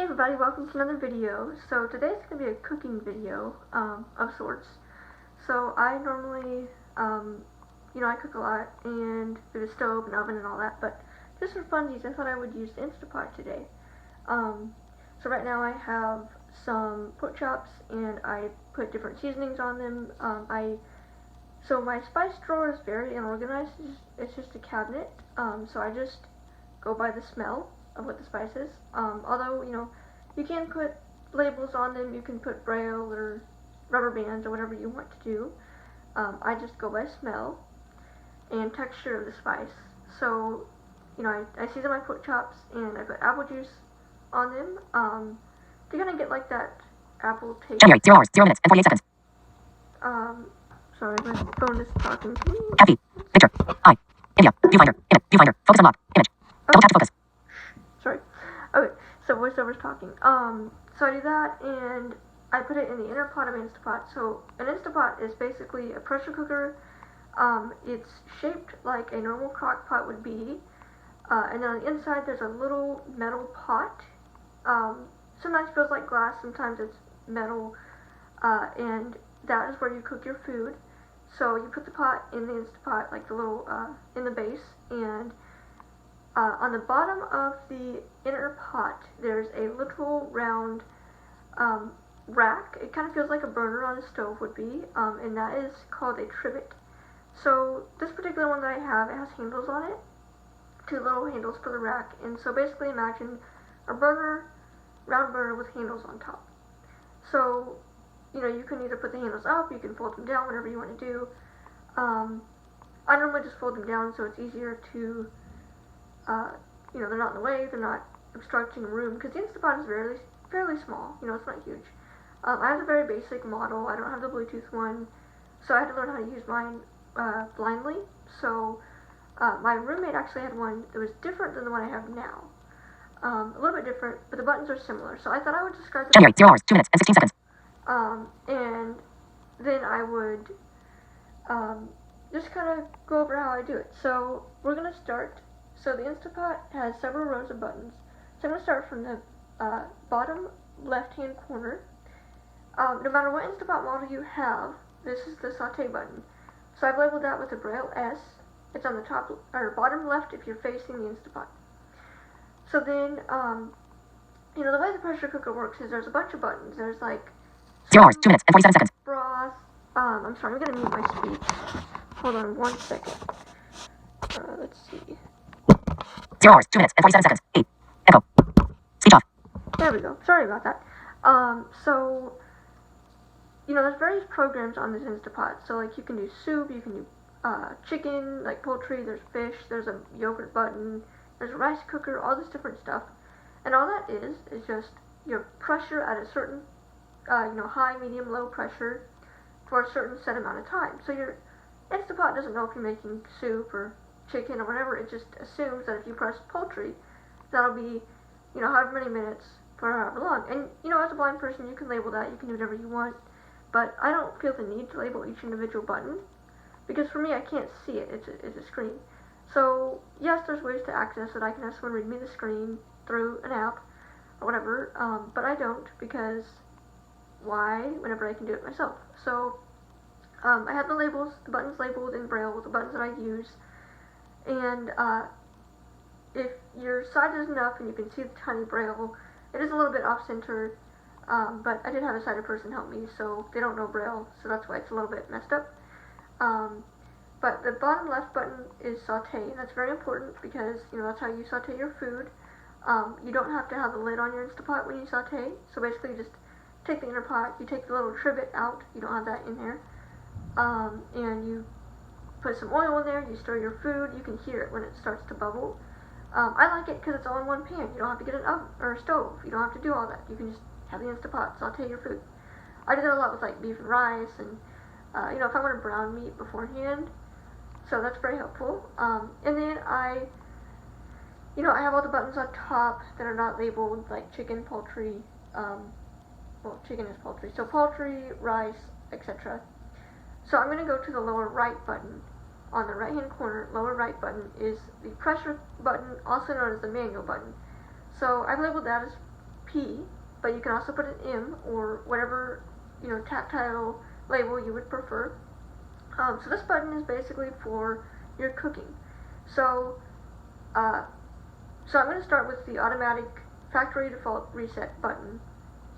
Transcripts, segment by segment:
everybody, welcome to another video. So today's going to be a cooking video of sorts. So I normally, I cook a lot and through the stove and oven and all that, but just for funsies, I thought I would use the Instapot today. So right now I have some pork chops and I put different seasonings on them. So my spice drawer is very unorganized. It's just a cabinet. So I just go by the smell of what the spice is. Although, you can put labels on them, you can put braille or rubber bands or whatever you want to do. I just go by smell and texture of the spice. So, I season my pork chops and I put apple juice on them to kind of get like that apple taste. January, 0 hours, 0 minutes, and 48 seconds. Sorry, my phone is talking to me. Happy. Picture. I. India. Viewfinder. Image. Viewfinder. Focus unlock. Image. Double tap to focus. Sorry. Okay, so voiceover's talking. So I do that and I put it in the inner pot of Instapot. So an Instapot is basically a pressure cooker. It's shaped like a normal crock pot would be. And then on the inside there's a little metal pot. Sometimes it feels like glass, sometimes it's metal. And that is where you cook your food. So you put the pot in the Instapot, like the little, in the base, and on the bottom of the inner pot, there's a little round rack. It kind of feels like a burner on a stove would be, and that is called a trivet. So this particular one that I have, it has handles on it, 2 little handles for the rack, and so basically imagine a burner, round burner with handles on top. So, you can either put the handles up, you can fold them down, whatever you want to do. I normally just fold them down so it's easier to, they're not in the way, they're not obstructing the room, because the Instapot is fairly small, it's not huge. I have a very basic model, I don't have the Bluetooth one, so I had to learn how to use mine blindly. So my roommate actually had one that was different than the one I have now. A little bit different, but the buttons are similar, so I thought I would describe it. January, 0 hours, 2 minutes, and 16 seconds. And then I would just kind of go over how I do it. So we're going to start. So the Instapot has several rows of buttons. So I'm going to start from the bottom left-hand corner. No matter what Instapot model you have, this is the saute button. So I've labeled that with a braille S. It's on the top or bottom left if you're facing the Instapot. So then, the way the pressure cooker works is there's a bunch of buttons. There's like 0 hours, 2 minutes, and 47 seconds. Broth. I'm sorry, I'm going to mute my speech. Hold on 1 second. Let's see. 0 hours, 2 minutes, and 47 seconds. 8. Echo. Speech off. There we go. Sorry about that. So, there's various programs on this Instapot. So, like, you can do soup, you can do chicken, like poultry, there's fish, there's a yogurt button, there's a rice cooker, all this different stuff. And all that is just your pressure at a certain high, medium, low pressure for a certain set amount of time. So your Instapot doesn't know if you're making soup or chicken or whatever. It just assumes that if you press poultry, that'll be, however many minutes for however long. And, as a blind person, you can label that. You can do whatever you want. But I don't feel the need to label each individual button because for me, I can't see it. It's a screen. So, yes, there's ways to access it. I can have someone read me the screen through an app or whatever, but I don't because why whenever I can do it myself. So I have the buttons labeled in braille with the buttons that I use, and if your sight is enough and you can see the tiny braille, it is a little bit off center, but I did have a sighted person help me, so they don't know braille, so that's why it's a little bit messed up. But the bottom left button is saute, and that's very important because that's how you saute your food. You don't have to have the lid on your Instapot when you saute, so basically you just take the inner pot, you take the little trivet out, you don't have that in there, and you put some oil in there, you stir your food, you can hear it when it starts to bubble. I like it because it's all in one pan. You don't have to get an oven or a stove, you don't have to do all that, you can just have the Instapot, saute your food. I do that a lot with like beef and rice, and if I want to brown meat beforehand, so that's very helpful. And then I have all the buttons on top that are not labeled, like chicken, poultry, well, chicken is poultry, so poultry, rice, etc. So I'm going to go to the lower right button. On the right hand corner, lower right button is the pressure button, also known as the manual button. So I've labeled that as P, but you can also put an M or whatever, tactile label you would prefer. So this button is basically for your cooking. So, so I'm going to start with the automatic factory default reset button.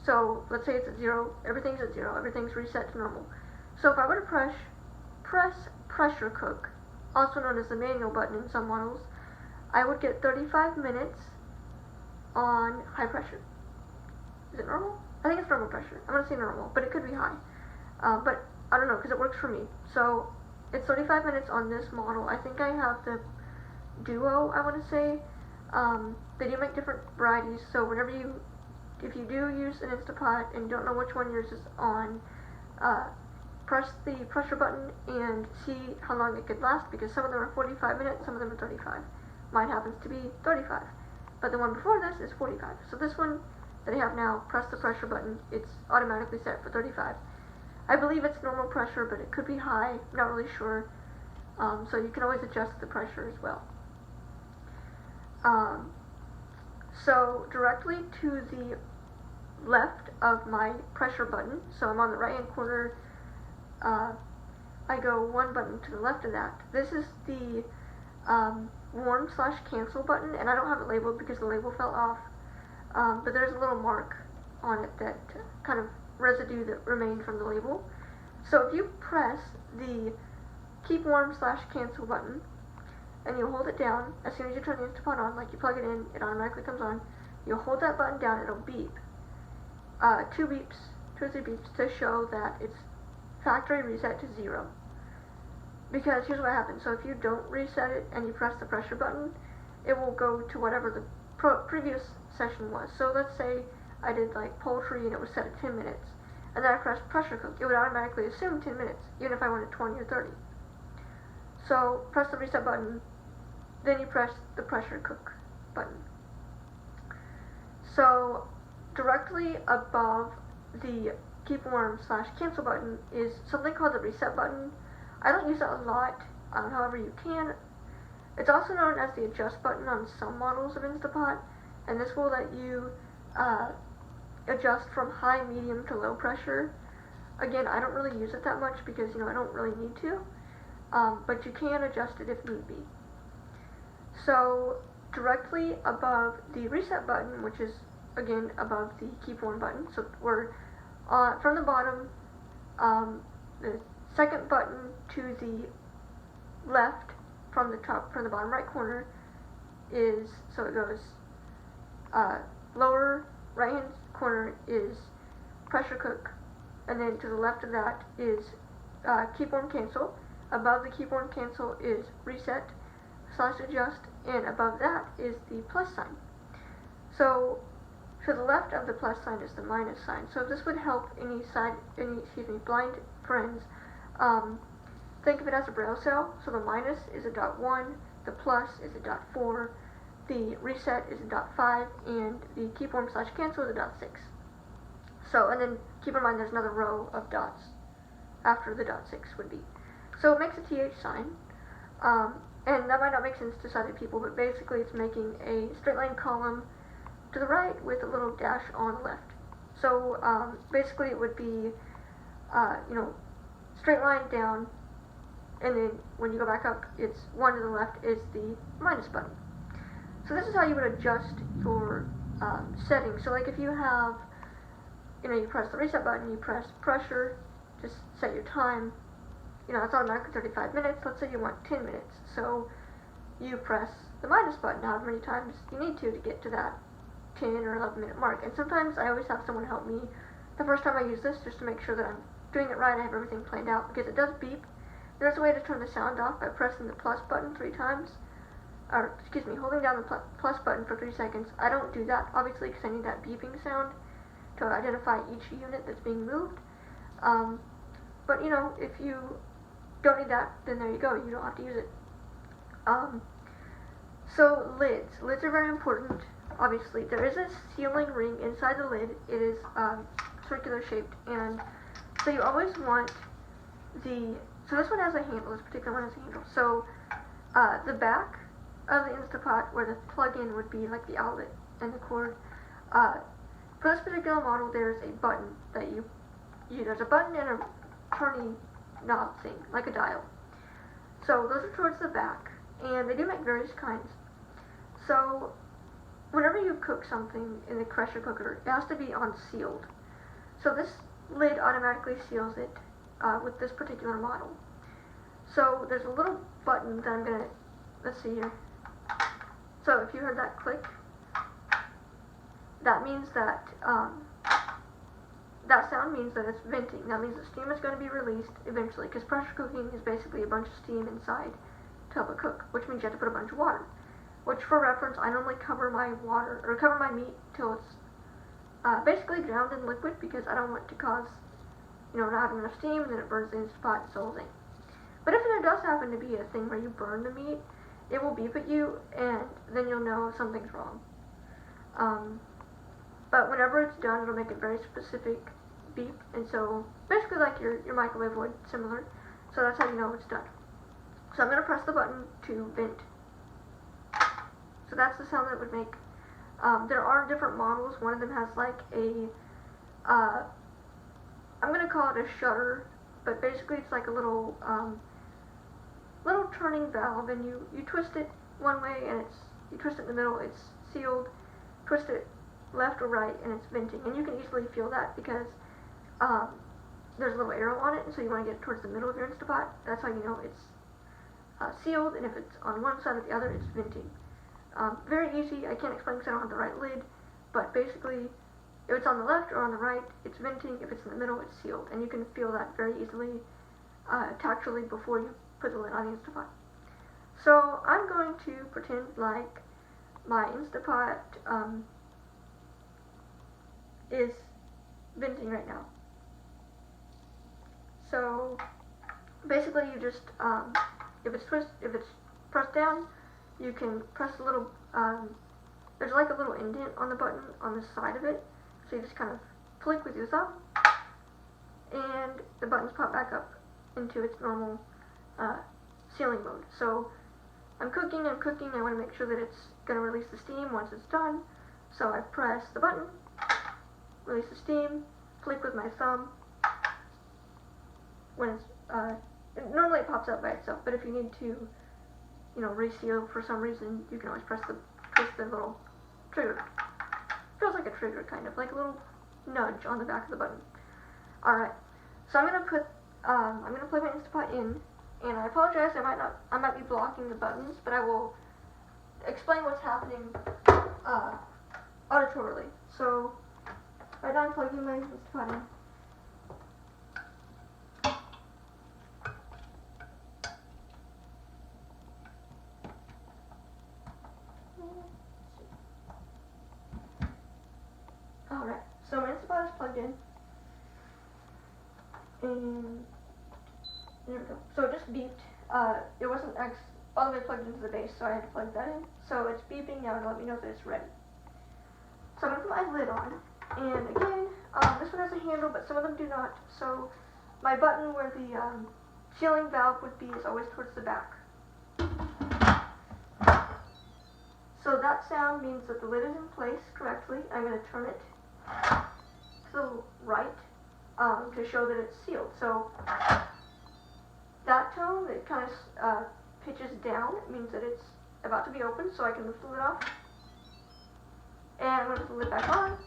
So let's say it's at 0, everything's at 0, everything's reset to normal. So if I were to press pressure cook, also known as the manual button in some models, I would get 35 minutes on high pressure. Is it normal? I think it's normal pressure. I'm going to say normal, but it could be high. But I don't know, because it works for me. So it's 35 minutes on this model. I think I have the Duo, I want to say. They do make different varieties, so if you do use an Instapot and don't know which one yours is on, press the pressure button and see how long it could last, because some of them are 45 minutes, some of them are 35. Mine happens to be 35, but the one before this is 45. So this one that I have now, press the pressure button, it's automatically set for 35. I believe it's normal pressure, but it could be high, I'm not really sure. So you can always adjust the pressure as well. So directly to the left of my pressure button, so I'm on the right hand corner, I go one button to the left of that. This is the warm/cancel button, and I don't have it labeled because the label fell off, but there's a little mark on it, that kind of residue that remained from the label. So if you press the keep warm/cancel button and you hold it down, as soon as you turn the Instapot on, like you plug it in, it automatically comes on. You'll hold that button down, it'll beep. 2 or 3 beeps to show that it's factory reset to 0. Because here's what happens. So if you don't reset it and you press the pressure button, it will go to whatever the previous session was. So let's say I did like poultry and it was set at 10 minutes, and then I pressed pressure cook. It would automatically assume 10 minutes, even if I wanted 20 or 30. So press the reset button, then you press the pressure cook button. So directly above the keep warm/cancel button is something called the reset button. I don't use it a lot, however you can. It's also known as the adjust button on some models of Instapot, and this will let you adjust from high, medium to low pressure. Again, I don't really use it that much because I don't really need to, but you can adjust it if need be. So directly above the reset button, which is again above the keep warm button, so we're from the bottom, the second button to the left from the bottom right corner is, so it goes lower right hand corner is pressure cook, and then to the left of that is keep warm cancel. Above the keep warm cancel is reset/adjust, and above that is the plus sign. So to the left of the plus sign is the minus sign. So this would help any blind friends. Think of it as a braille cell. So the minus is a .1, the plus is a .4, the reset is a .5, and the keep warm/cancel is a .6. So, and then keep in mind there's another row of dots after the .6 would be. So it makes a TH sign, and that might not make sense to sighted people, but basically it's making a straight line column to the right with a little dash on the left. So basically it would be, straight line down, and then when you go back up, it's 1 to the left is the minus button. So this is how you would adjust your settings. So like if you have, you press the reset button, you press pressure, just set your time, it's automatically 35 minutes. Let's say you want 10 minutes. So you press the minus button however many times you need to get to that 10 or 11 minute mark. And sometimes I always have someone help me the first time I use this, just to make sure that I'm doing it right, I have everything planned out, because it does beep. There's a way to turn the sound off by pressing the plus button 3 times, or holding down the plus button for 3 seconds. I don't do that, obviously, because I need that beeping sound to identify each unit that's being moved. But if you don't need that, then there you go, you don't have to use it. So lids are very important. Obviously, there is a sealing ring inside the lid. It is circular shaped, and so you always want so this one has a handle, this particular one has a handle. So the back of the Instapot, where the plug-in would be, like the outlet and the cord, For this particular model, there's a button that there's a button and a turning knob thing, like a dial. So those are towards the back, and they do make various kinds. So whenever you cook something in the pressure cooker, it has to be unsealed. So this lid automatically seals it with this particular model. So there's a little button that I'm gonna, let's see here. So if you heard that click, that means that that sound means that it's venting. That means the steam is going to be released eventually, because pressure cooking is basically a bunch of steam inside to help it cook, which means you have to put a bunch of water. Which, for reference, I normally cover my meat till it's basically drowned in liquid, because I don't want to cause, not having enough steam, and then it burns the Instant Pot, it's the whole thing. But if there does happen to be a thing where you burn the meat, it will beep at you, and then you'll know something's wrong. But whenever it's done, it'll make a very specific beep, and so basically like your microwave would, similar. So that's how you know it's done. So I'm going to press the button to vent. So that's the sound that it would make. There are different models. One of them has like a, I'm going to call it a shutter, but basically it's like a little turning valve, and you twist it one way, and you twist it in the middle, it's sealed. Twist it left or right, and it's venting. And you can easily feel that because there's a little arrow on it, and so you want to get it towards the middle of your Instant Pot. That's how you know it's sealed, and if it's on one side or the other, it's venting. Very easy. I can't explain because I don't have the right lid, but basically, if it's on the left or on the right, it's venting. If it's in the middle, it's sealed, and you can feel that very easily tactually before you put the lid on the Instant Pot. So I'm going to pretend like my Instant Pot is venting right now. So basically, you just if it's pressed down, you can press a little. There's like a little indent on the button on the side of it, so you just kind of flick with your thumb, and the buttons pop back up into its normal sealing mode. So I'm cooking. I want to make sure that it's going to release the steam once it's done. So I press the button, release the steam, flick with my thumb. When it's normally it pops up by itself, but if you need to, reseal for some reason, you can always twist the little trigger. Feels like a trigger, kind of like a little nudge on the back of the button. All right, so I'm gonna plug my Instant Pot in, and I apologize. I might be blocking the buttons, but I will explain what's happening auditorily. So right now I'm plugging my Instant Pot in. Alright, so my Instant Pot is plugged in, and there we go. So it just beeped. It wasn't all the way plugged into the base, so I had to plug that in. So it's beeping now to let me know that it's ready. So I'm going to put my lid on, and again, this one has a handle, but some of them do not. So my button where the sealing valve would be is always towards the back. So that sound means that the lid is in place correctly. I'm going to turn it to the right to show that it's sealed. So that tone, it kind of pitches down. It means that it's about to be open, so I can lift the lid off. And I'm going to put the lid back on.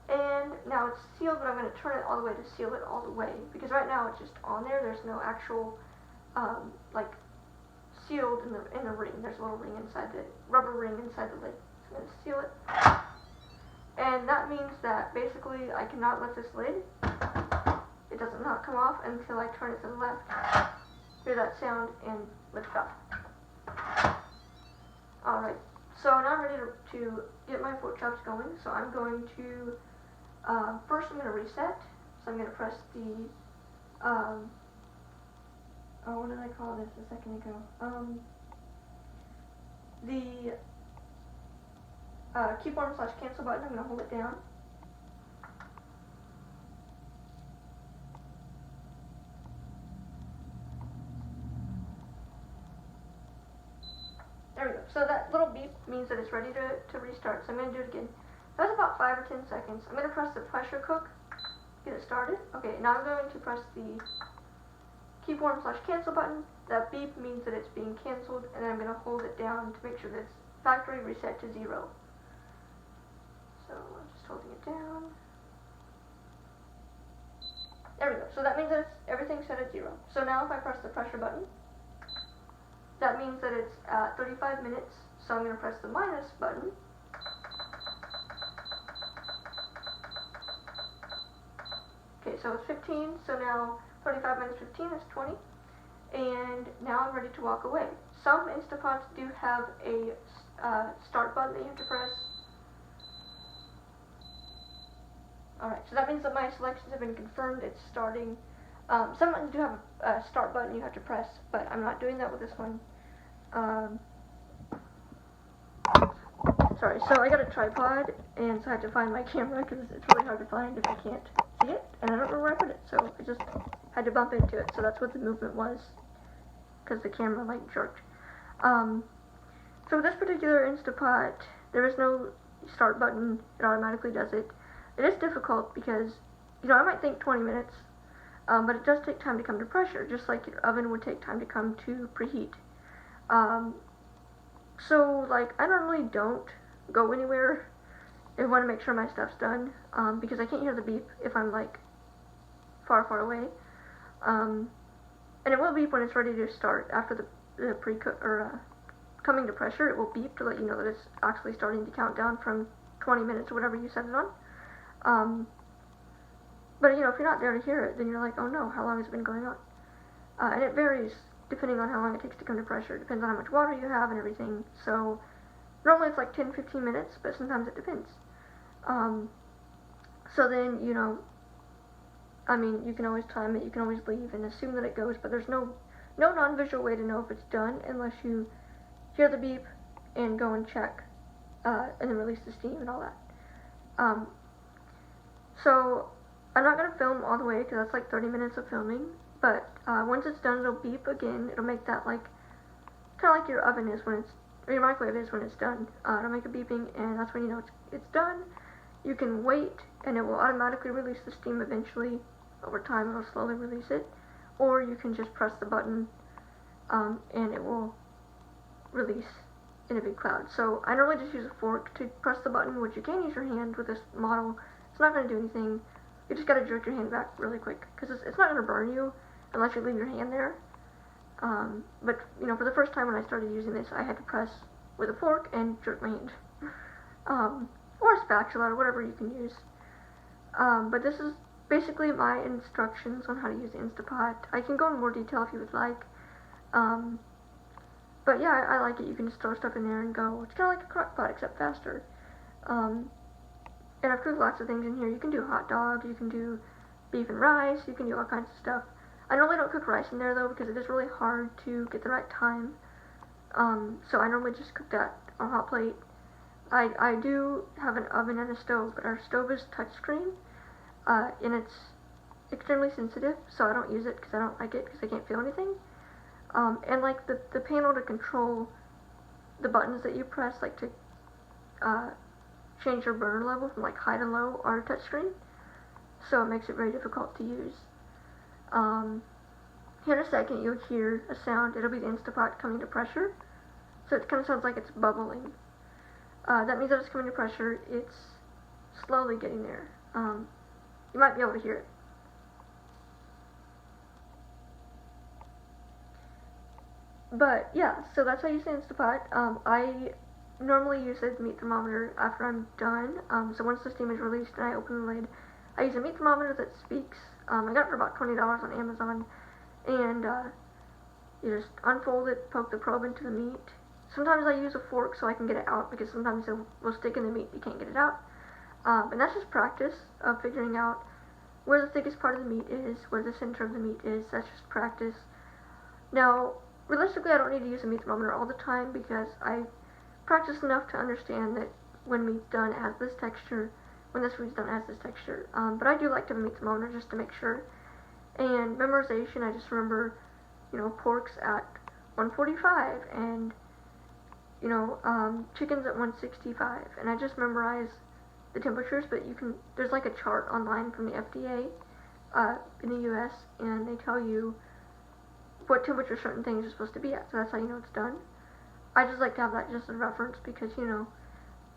And now it's sealed, but I'm going to turn it all the way to seal it all the way. Because right now it's just on there. There's no actual, sealed in the ring. There's a little ring inside rubber ring inside the lid. So I'm going to seal it. And that means that basically I cannot lift this lid. It does not come off until I turn it to the left. Hear that sound and lift it off. Alright, so now I'm ready to get my pork chops going. So I'm going to, first I'm going to reset. So I'm going to press the, what did I call this a second ago? The keep on / cancel button. I'm going to hold it down. There we go. So that little beep means that it's ready to restart. So I'm going to do it again. That's about 5 or 10 seconds. I'm going to press the pressure cook, get it started. Okay, now I'm going to press the keep warm/cancel button. That beep means that it's being canceled, and then I'm going to hold it down to make sure that it's factory reset to 0. So I'm just holding it down. There we go. So that means that everything's set at 0. So now if I press the pressure button, that means that it's at 35 minutes. So I'm going to press the minus button. Okay, so it's 15. So now 35 minus 15 is 20. And now I'm ready to walk away. Some Instapots do have a start button that you have to press. Alright, so that means that my selections have been confirmed. It's starting. Some buttons do have a start button you have to press, but I'm not doing that with this one. Sorry, so I got a tripod, and so I had to find my camera because it's really hard to find if I can't see it, and I don't know where I put it, so I just had to bump into it, so that's what the movement was, because the camera like jerked. So with this particular Instapot, there is no start button. It automatically does it. It is difficult because, you know, I might think 20 minutes, but it does take time to come to pressure, just like your oven would take time to come to preheat. So, like, I normally don't go anywhere. I want to make sure my stuff's done, because I can't hear the beep if I'm, like, far, far away. And it will beep when it's ready to start after the pre-cook, or, coming to pressure. It will beep to let you know that it's actually starting to count down from 20 minutes or whatever you set it on. But, you know, if you're not there to hear it, then you're like, oh no, how long has it been going on? And it varies depending on how long it takes to come to pressure. It depends on how much water you have and everything. So, normally it's like 10-15 minutes, but sometimes it depends. So then, you know, I mean, you can always time it, you can always leave and assume that it goes, but there's no non-visual way to know if it's done unless you hear the beep and go and check, and then release the steam and all that. So, I'm not going to film all the way because that's like 30 minutes of filming, but once it's done, it'll beep again. It'll make that like, kind of like your oven is when it's, or your microwave is when it's done. It'll make a beeping, and that's when you know it's done. You can wait, and it will automatically release the steam eventually. Over time, it'll slowly release it. Or you can just press the button, and it will release in a big cloud. So I normally just use a fork to press the button, which you can use your hand with this model. It's not going to do anything. You just got to jerk your hand back really quick, because it's not going to burn you unless you leave your hand there. But, you know, for the first time when I started using this, I had to press with a fork and jerk my hand. Or a spatula, or whatever you can use. But this is basically my instructions on how to use the Instapot. I can go in more detail if you would like. But yeah, I like it. You can just throw stuff in there and go. It's kind of like a crock pot, except faster. And I've cooked lots of things in here. You can do hot dogs, you can do beef and rice, you can do all kinds of stuff. I normally don't cook rice in there though, because it is really hard to get the right time. So I normally just cook that on a hot plate. I do have an oven and a stove, but our stove is touchscreen, and it's extremely sensitive, so I don't use it because I don't like it, because I can't feel anything. And like the panel to control the buttons that you press, like to change your burner level from like high to low, are touchscreen, so it makes it very difficult to use. Here in a second you'll hear a sound. It'll be the Instapot coming to pressure, so it kind of sounds like it's bubbling. That means that it's coming to pressure. It's slowly getting there. You might be able to hear it. But yeah, so that's how you use the Instapot. I normally use a meat thermometer after I'm done. So once the steam is released and I open the lid, I use a meat thermometer that speaks. I got it for about $20 on Amazon, and you just unfold it, poke the probe into the meat. Sometimes I use a fork so I can get it out, because sometimes it will stick in the meat, you can't get it out. And that's just practice of figuring out where the thickest part of the meat is, where the center of the meat is. That's just practice. Now, realistically, I don't need to use a meat thermometer all the time, because I practice enough to understand that when meat's done, it has this texture. When this food's done, it has this texture. But I do like to have a meat thermometer just to make sure. And memorization, I just remember, you know, pork's at 145, and, you know, chicken's at 165. And I just memorize the temperatures, but there's like a chart online from the FDA in the US, and they tell you what temperature certain things are supposed to be at, so that's how you know it's done. I just like to have that just as a reference because,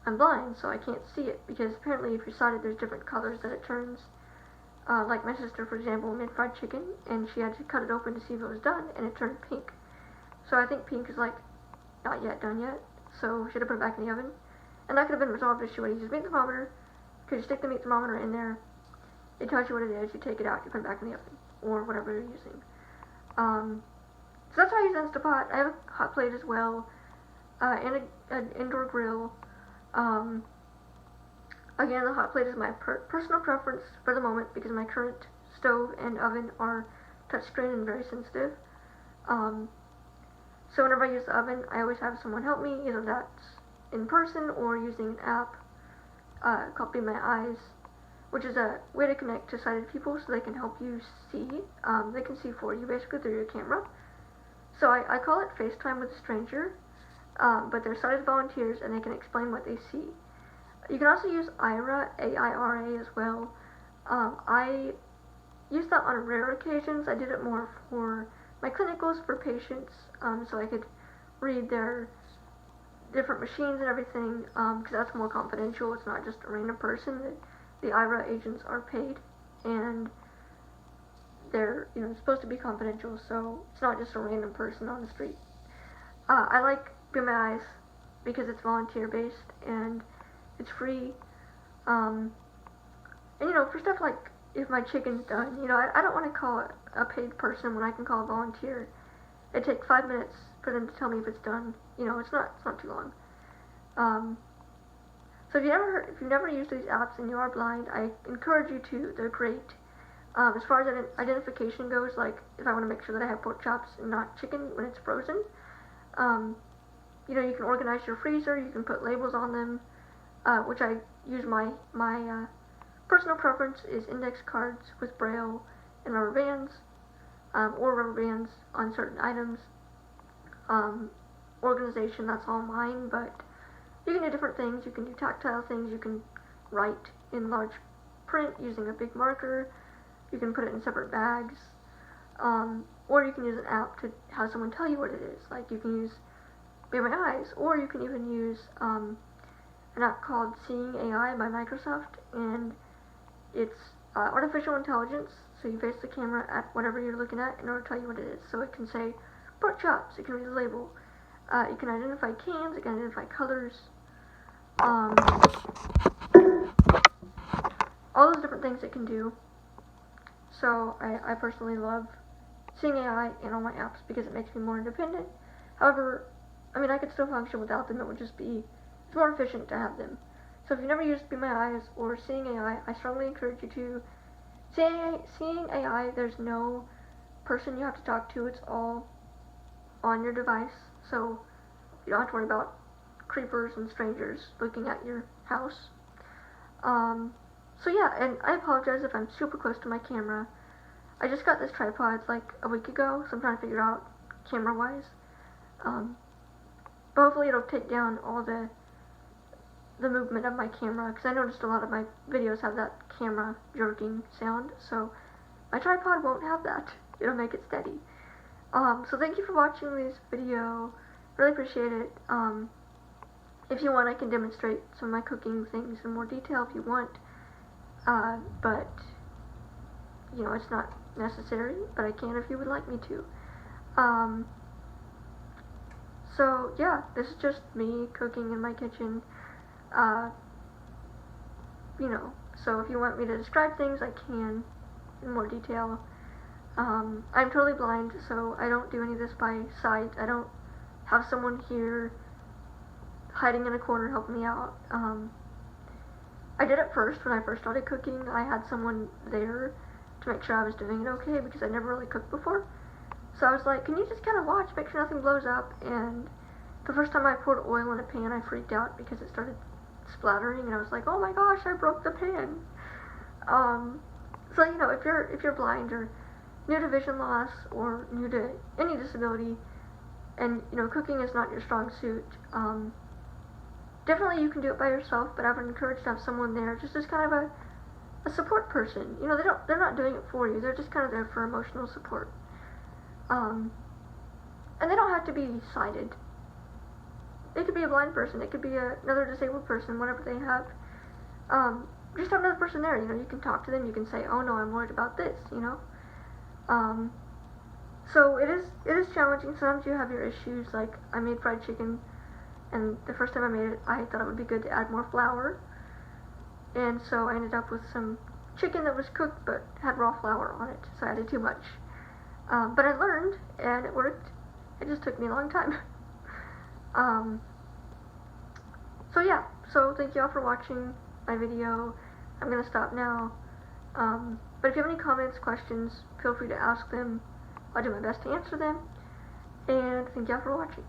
I'm blind, so I can't see it, because apparently if you're sighted, there's different colors that it turns. Like my sister, for example, made fried chicken, and she had to cut it open to see if it was done, and it turned pink. So I think pink is like, not yet done yet, so she had to put it back in the oven. And that could have been resolved if she would have used meat thermometer, because you stick the meat thermometer in there, it tells you what it is, you take it out, you put it back in the oven, or whatever you're using. So that's how I use Instapot. I have a hot plate as well, and an indoor grill. Again, the hot plate is my personal preference for the moment because my current stove and oven are touchscreen and very sensitive. So whenever I use the oven, I always have someone help me, either that's in person or using an app called Be My Eyes, which is a way to connect to sighted people so they can help you see. They can see for you basically through your camera. So I call it FaceTime with a stranger, but they're sighted volunteers and they can explain what they see. You can also use Aira, A-I-R-A as well. I use that on rare occasions. I did it more for my clinicals for patients, so I could read their different machines and everything, because that's more confidential. It's not just a random person. The Aira agents are paid, and they're supposed to be confidential, so it's not just a random person on the street. I like Be My Eyes because it's volunteer based and it's free. And for stuff like if my chicken's done, I don't want to call a paid person when I can call a volunteer. It takes 5 minutes for them to tell me if it's done. It's not too long. So if you've never used these apps and you are blind, I encourage you to. They're great. As far as identification goes, like if I want to make sure that I have pork chops and not chicken when it's frozen, you can organize your freezer. You can put labels on them, which I use. My personal preference is index cards with braille and rubber bands, or rubber bands on certain items. Organization, that's all mine, but you can do different things. You can do tactile things. You can write in large print using a big marker. You can put it in separate bags, or you can use an app to have someone tell you what it is. Like you can use Be My Eyes, or you can even use an app called Seeing AI by Microsoft, and it's artificial intelligence. So you face the camera at whatever you're looking at in order to tell you what it is. So it can say pork chops. It can read the label. It can identify cans. It can identify colors. All those different things it can do. So I personally love Seeing AI in all my apps because it makes me more independent. However, I could still function without them. It would just be, it's more efficient to have them. So if you've never used Be My Eyes or Seeing AI, I strongly encourage you to. Seeing AI, there's no person you have to talk to. It's all on your device. So you don't have to worry about creepers and strangers looking at your house. So yeah, and I apologize if I'm super close to my camera. I just got this tripod like a week ago, so I'm trying to figure out camera-wise. But hopefully it'll take down all the movement of my camera, because I noticed a lot of my videos have that camera jerking sound, so my tripod won't have that. It'll make it steady. So thank you for watching this video. Really appreciate it. If you want, I can demonstrate some of my cooking things in more detail if you want. But it's not necessary, but I can if you would like me to. So yeah, this is just me cooking in my kitchen. So if you want me to describe things, I can in more detail. I'm totally blind, so I don't do any of this by sight. I don't have someone here hiding in a corner helping me out. I did it first when I first started cooking. I had someone there to make sure I was doing it okay because I never really cooked before. So I was like, can you just kind of watch, make sure nothing blows up? And the first time I poured oil in a pan, I freaked out because it started splattering, and I was like, oh my gosh, I broke the pan. So if you're blind or new to vision loss or new to any disability, and cooking is not your strong suit, definitely you can do it by yourself, but I would encourage to have someone there just as kind of a support person. You know, they're not doing it for you. They're just kind of there for emotional support. And they don't have to be sighted. It could be a blind person. It could be another disabled person. Whatever they have. Just have another person there. You know, you can talk to them. You can say, "Oh no, I'm worried about this." You know. So it is challenging. Sometimes you have your issues. Like I made fried chicken, and the first time I made it, I thought it would be good to add more flour, and so I ended up with some chicken that was cooked but had raw flour on it. So I added too much. But I learned, and it worked. It just took me a long time. So yeah. So thank you all for watching my video. I'm gonna stop now. But if you have any comments, questions, feel free to ask them. I'll do my best to answer them. And thank y'all for watching.